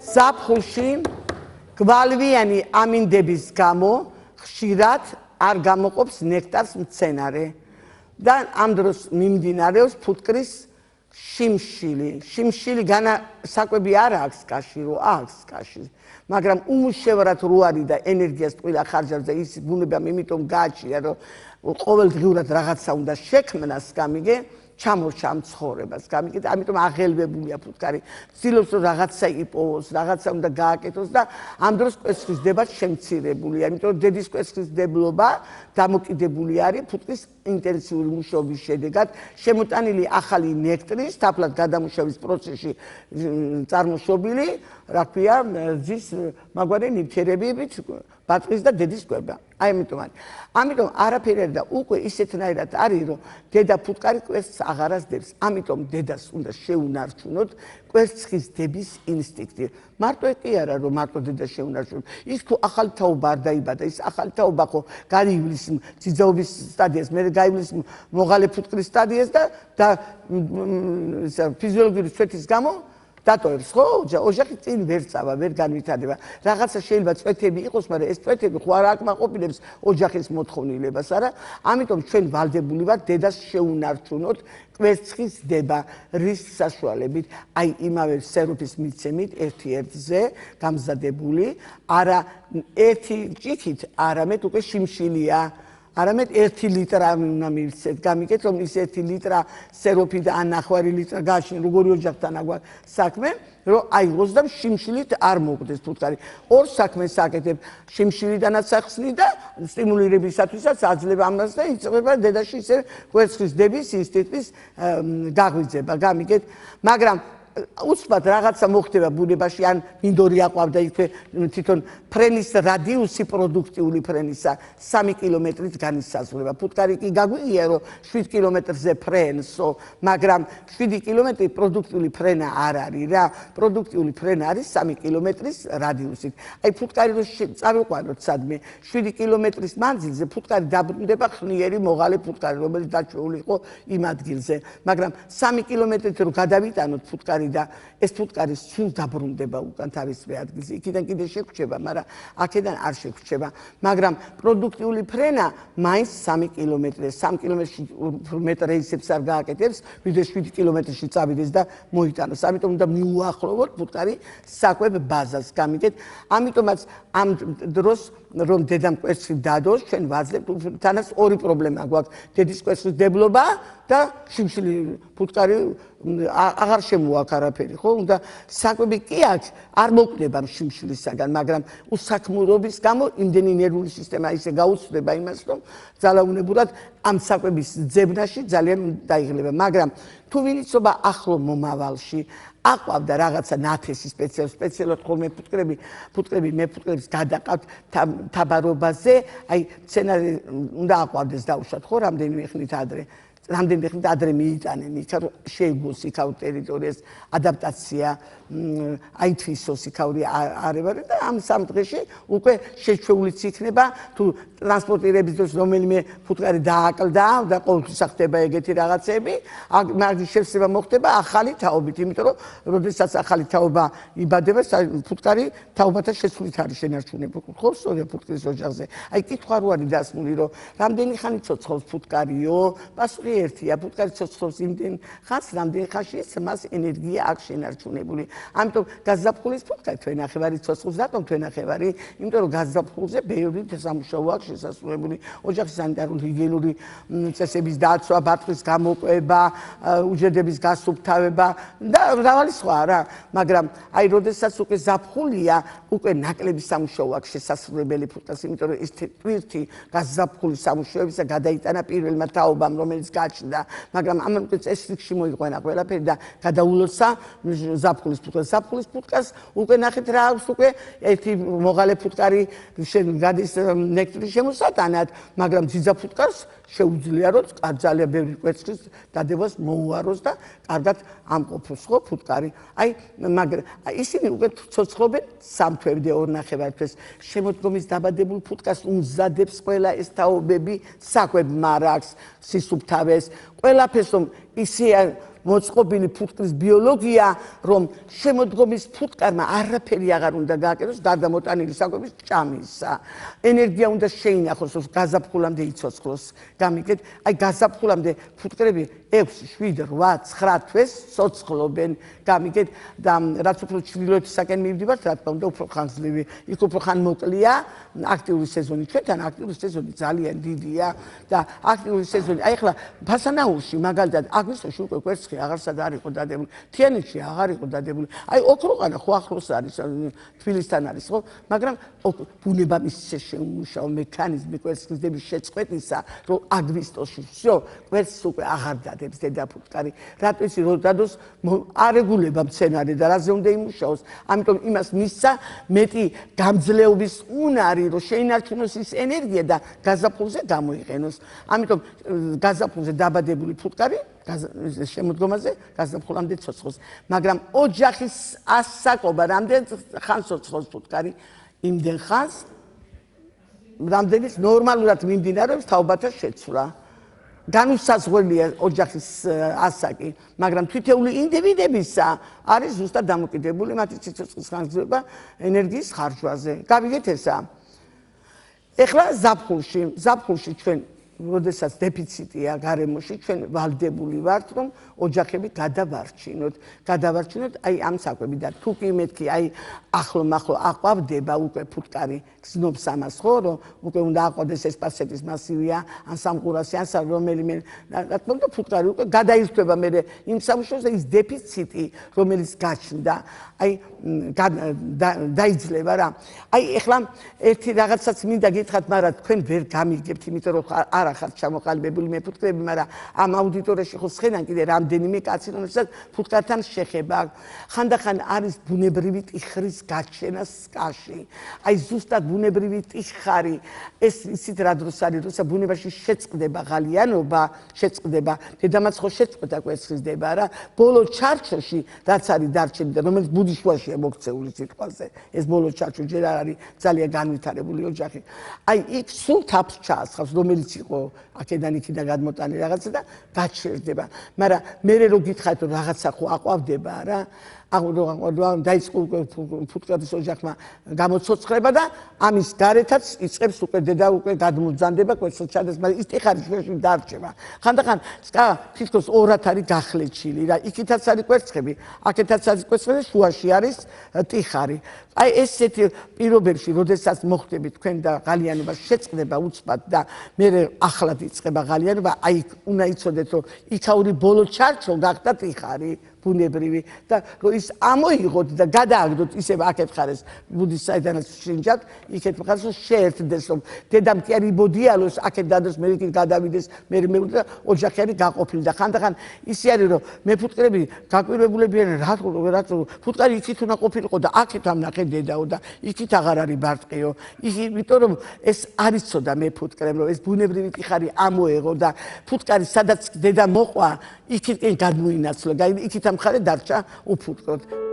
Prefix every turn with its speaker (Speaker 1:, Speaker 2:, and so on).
Speaker 1: ზაფხულში გვალვიანი ამინდების გამო ხშირად არ გამოყოფს ნექტარს მცენარე და ამ დროს მიმდინარეობს ფუტკრის შიმშილი განსაკვები არ აქვს კავშირი, აქვს კავშირი, მაგრამ უმუშევრად რო არის და ენერგიას ტყუილა ხარჯავს და ის ბუნებამ იმიტომ გააჩნია, რომ ყოველდღიურად რაღაცა უნდა შექმნას, გამიგე ჩამორჩა ამ ცხოვრებას, გამიგე და ამიტომ აღელვებულია ფუტკარი. ცდილობს რომ რაღაცა იპოვოს, რაღაცა უნდა გააკეთოს და ამ დროს კვერცხის დება შემცირებულია, იმიტომ რომ დედის კვერცხის დებლობა დამოკიდებული არის ფუტკრის ინტენსიური მუშაობის შედეგად შემოტანილი ახალი ნექტრის თაფლად გადამუშავების პროცესში წარმოშობილი, რა ქვია, ზის მაგვარი ნივთიერებებით ბატყის და დედის კვება. ამიტომ არაფერი არ და უკვე ისეთნაირად არის, რომ დედა ფუტკარი კვერცხს აღარას დებს. ამიტომ დედას უნდა შეუნარჩუნოთ კვერცხის დების ინსტინქტი. მარტო კი არა, რომ მარტო დედა შეუნარჩუნოთ. ის თუ ახალი თაობა არ დაიბადა, ის ახალი თაობა ხო გაივლის ძიძაობის სტადიას, მე გაივლის მოღალე ფუტკრის სტადიას და ფიზიოლოგიური წვეთის გამო დატოვებს, ხო? ოჯახი წინ ვერ წავა, ვერ განვითარდება. რაღაცა შეიძლება წვეთები იყოს, მაგრამ ეს წვეთები ხო არ აკმაყოფილებს ოჯახის მოთხოვნილებას, არა? ამიტომ ჩვენ ვალდებული ვართ დედას შეუნარჩუნოთ კვერცხის დება, რის საშუალებით, აი იმავე სეროფის მიცემით ერთ-ერთზე გამზადებული, არა ერთი ჭიქით, არამედ უკვე შიმშილია. არამედ 1 ლიტრა უნდა მივცეთ, გამიგეთ რომ ის 1 ლიტრა სეროფი და ან 9 ლიტრა გაშინ, როგორი ოჯახთან აგვაქვს საქმე, რომ აიღოს და შიმშილით არ მოკვდეს ფუტკარი. ორ საქმეს აკეთებ, შიმშილიდანაც ახსნი და სტიმულირებისათვისაც აძლევ ამას და იწყება დედაში ისე კვერცხის დების ინსტინქტის გაღვიძება, გამიგეთ, მაგრამ უცბად რაღაცა მოხდება ბუნებაში, ან მინდორი აყვავდა იქვე თვითონ ფრენის რადიუსი პროდუქტიული ფრენისა 3 კილომეტრით განისაზღვრება. ფუტკარი კი გაგვიგია, რომ 7 კილომეტრზე ფრენსო, მაგრამ 7 კილომეტრი პროდუქტიული ფრენა არ არის რა. პროდუქტიული ფრენა არის 3 კილომეტრის რადიუსით. აი ფუტკარი რო წავიყვანოთ სადმე 7 კილომეტრის მანძილზე ფუტკარი დაბრუნდება ხნიერი მოღალე ფუტკარი, რომელიც დაჩვეული იყო იმ ადგილზე. მაგრამ 3 კილომეტრით რო გადავიტანოთ ფუტკარი და ეს ფუტკარი სულ დაბრუნდება უკან თავისუფლ ადგილზე. იქიდან კიდე შეგვჩება, მაგრამ აქედან არ შეგვჩება. მაგრამ პროდუქტიული ფრენა მაინც 3 კილომეტრია. 3 კილომეტრში მეტ რეისებს არ გააკეთებს, ვიდრე 7 კილომეტრში წავიდეს და მოიტანოს. ამიტომ უნდა მიუახლოვოთ ფუტკარი საკვებ ბაზას, გამიგეთ. ამიტომაც ამ დროს რომ დედამ კვერცხი დადოს, ჩვენ ვაძლევთ თანაც ორი პრობლემა გვაქვს. დედის კვერცხის დებლობა და შიმშილი ფუტკარი აღარ შემოაქვს არაფერი, ხო? უნდა საკვები კი აქვს, არ მოკვდება შიმშილისაგან, მაგრამ უსაქმურობის გამო იმდენი ნერვული სისტემა ისე გაუცვლება იმას, რომ ძალაუნებურად ამ საკვების ძებნაში ძალიან დაიღლება. მაგრამ თუ ვინიცობა ახლო მომავალში აყვავდა რაღაცა ნათესი სპეციალურად ხოლმე ფუტკრები მეფუტკრებს გადაყავთ თაბარობაზე, აი მცენარე უნდა აყვავდეს დაუშვათ, ხო, რამდენიმე ხნით ადრე მიიტანენ, იქ შეიგოს იქავ ტერიტორიას ადაპტაცია, აითვისოს იქავრი არებარი და ამ სამ დღეში უკვე შეჩვეულიც იქნება, თუ ტრანსპორტირების დროს რომელიმე ფუტკარი დააკლდა და ყოველთვის ხდება ეგეთი რაღაცები, მაგის შევსება მოხდება ახალი თაობით, იმიტომ რომ როდესაც ახალი თაობა იბადება, ფუტკარი თაობათა შეცვლით არის შენარჩუნებული, ხო, სწორია ფუტკრის ოჯახზე. აი კითხვა რო არის დასმული, რომ რამდენი ხანი ცოცხლობს ფუტკარიო? პასუხი ერთია, ფუტკარი ცოცხლობს იმდენ ხანს, რამდენ ხანში მას ენერგია აქვს შენარჩუნებული. ამიტომ გაზაფხულის ფუტკარი თქვენ ნახევარი ცოცხლობს, რატომ თქვენ ნახევარი? იმიტომ რომ გაზაფხულზე ბევრი სამუშაო აქვს შესასრულებული, ოჯახის სანიტარულ-ჰიგიენური წესების დაცვა, ბატყვის გამოყვება, უჯრედების გასუფთავება და მრავალი სხვა რა. მაგრამ აი როდესაც უკვე ზაფხულია, უკვე ნაკლები სამუშაო აქვს შესასრულებელი ფუტკარს, იმიტომ რომ ეს ტვირთი გაზაფხულის სამუშაოებისა გადაიტანა პირველმა თაობამ, რომელიც გაჩნდა, მაგრამ ამან წესრიგში მოიყვანა ყველაფერი და გადაულოცა ზაფხულის ფუტკარს. ზაფხულის ფუტკარს უკვე ნახეთ რა აქვს, უკვე ერთი მოღალე ფუტკარი გადის ნექტრის შემოსატანად, მაგრამ ძიძა ფუტკარს შეუძლია რომ ძალიან ბევრი კვერცხის დადებას მოუაროს და კარგად ამყოფოს, ხო, ფუტკარი. აი, მაგრამ ისინი უკვე ცოცხლობენ 3 თვემდე 2 ნახევარ თვეს. შემოდგომის დაბადებულ ფუტკარს უმზადებს ყველა ეს თაობები, საკვებ მარაგს, სისუფთავეს, ყველაფერს რომ ისე მოწყობილი ფუტკრის ბიოლოგია, რომ შემოდგომის ფუტკარმა არაფერი აღარ უნდა გააკეთოს გარდა მოტანილი საკვების ჭამისა. ენერგია უნდა შეინახოს, რომ გაზაფხულამდე იცოცხლოს. გამიგეთ, აი გაზაფხულამდე ფუტკრები 6, 7, 8, 9 თვეს ცოცხლობენ. გამიგეთ და რაც უფრო ჩრდილოეთისაკენ მივდივართ, რა თქმა უნდა, უფრო ხანგრძლივი, იქ უფრო ხანმოკლეა აქტიური სეზონი. ჩვენთან აქტიური სეზონი ძალიან დიდია და აქტიური სეზონი, აი ახლა ფასანაურში მაგალითად აგვისტოში უკვე კვერცხი აღარსად არ იყო დადებული, თიანეთში აღარ იყო დადებული. აი ოქროყანა ხო ახლოს არის, თბილისთან არის, ხო? მაგრამ ბუნება ისე შეუმუშაო მექანიზმი კვერცხის დების შეწყვეტისა, რომ აგვისტოში всё, კვერცხს უკვე აღარ დადებს დედაფუტკარი. რატო ისი რომ დადოს არეგულება მცენარე და რაზე უნდა იმუშაოს. ამიტომ იმას მისცა მეტი გამძლეობის უნარი, რომ შეინარჩუნოს ის ენერგია და გაზაფხულზე გამოიყენოს. ამიტომ გაზაფხულზე დაბადებული ფუტკარი შემოდგომაზე გაზაფხულამდე ცოცხლობს. მაგრამ ოჯახის ასაკობა რამდენ ხანს ცოცხლობს ფუტკარი? იმდენ ხანს, რამდენიც ნორმალურად მიმდინარეობს თაობათა შეცვლა. განუსაზღვრელია ოჯახის ასაკი, მაგრამ თითოეული ინდივიდებისა არის ზუსტად დამოკიდებული მათი სიცოცხლის ხანგრძლივობა ენერგიის ხარჯვაზე. გავიგეთ ესა? ეხლა ზაფხულში ჩვენ როდესაც დეფიციტია გარემოში, ჩვენ ვალდებული ვართ, რომ ოჯახები გადავარჩინოთ აი ამ საკვები და თუ კი მეთქი აი ახლო აყვავდება უკვე ფუტკარი გზნობს ამას ხო, რომ უკვე უნდა აყვავდეს ესპარსეთის მასივია, ან სამყურასი, ან რომელიმე რა თქმა უნდა ფუტკარი უკვე გადაირთვება მე იმ სამუშაოზე ის დეფიციტი, რომელიც გაჩნდა, აი დაიძლება რა. აი ეხლა ერთი რაღაცაც მინდა გითხრათ, მაგრამ თქვენ ვერ გამიგებთ, იმიტომ რომ არ ახართ ჩამოყალიბებული მე ფუტკრები, მაგრამ ამ აუდიტორიაში ხო სხედან კიდე რამდენიმე კაცი, რომელსაც ფუტკართან შეხება აქვს. ხანდახან არის ბუნებრივი ტიხრის გაჩენა სკაში. აი ზუსტად ბუნებრივი ტიხარი, ეს იცით რა დროს არის, როცა ბუნებაში შეწყდება ღალიანობა, დედამაც ხო შეწყვეტა კვერცხის დება რა. ბოლო ჩარჩოში რაც არის დარჩენილი, რომელიც ბუდიშვაშია მოქცეული სიტყვაზე, ეს ბოლო ჩარჩო ჯერ არ არის ძალიან განვითარებული ოჯახი. აი იქ სულ თაფს ჩაასხავს, რომელიც იყო აქედან იქიდან გადმოტანილი რაღაცა და გაჩერდება. მაგრამ მე რო გითხარით რომ რაღაცა ხო აყვავდება რა, დაიწყო ფუტკრის ოჯახმა გამოცოცხლება და ამის გარეთაც იწყებს უკვე დედა უკვე გადმოძანდება კვერცხს ჩადეს, მაგრამ ის ტიხარი შუაში დარჩება. ხანდახან თითქოს ორად არის გახლეჩილი რა, იქითაც არის კვერცხები, აქეთაც არის კვერცხები, შუაში არის ტიხარი. აი ესეთი პირობებში, როდესაც მოხდებით თქვენ და ღალიანობა შეწყდება უცბად და მე ახლად იწყება ღალიანობა, აი უნდა იცოდეთ რომ იქაური ბოლო ჩარჩო გახდა ტიხარი ბუნებრივი და რომ ის ამოიღოთ და გადააგდოთ ისევ აქეთ ხარეს ბუდის საიდანაც შინჯად, იქეთ მხარეს შეერთდეს რომ დედამ კი არ იბოდიალოს, აქეთ დადოს, მე იქით გადავიდეს, მე და ოჯახი არის გაყოფილი და ხანდახან ისე არის რომ მე ფუტკრები გაკვირვებულები არიან, რატო ფუტკარი იქით უნდა ყოფილიყო და აქეთ ამნახე დედაო და იქით აღარ არის ბარტყიო. იმიტომ რომ ეს არ იცოდა მე ფუტკრემ რომ ეს ბუნებრივი ტიხარი ამოეღო და ფუტკარი სადაც დედა მოყვა, იქით კი გადმოინაცვლა, იქით ამ მხარე დარჩა უფუტკროდ.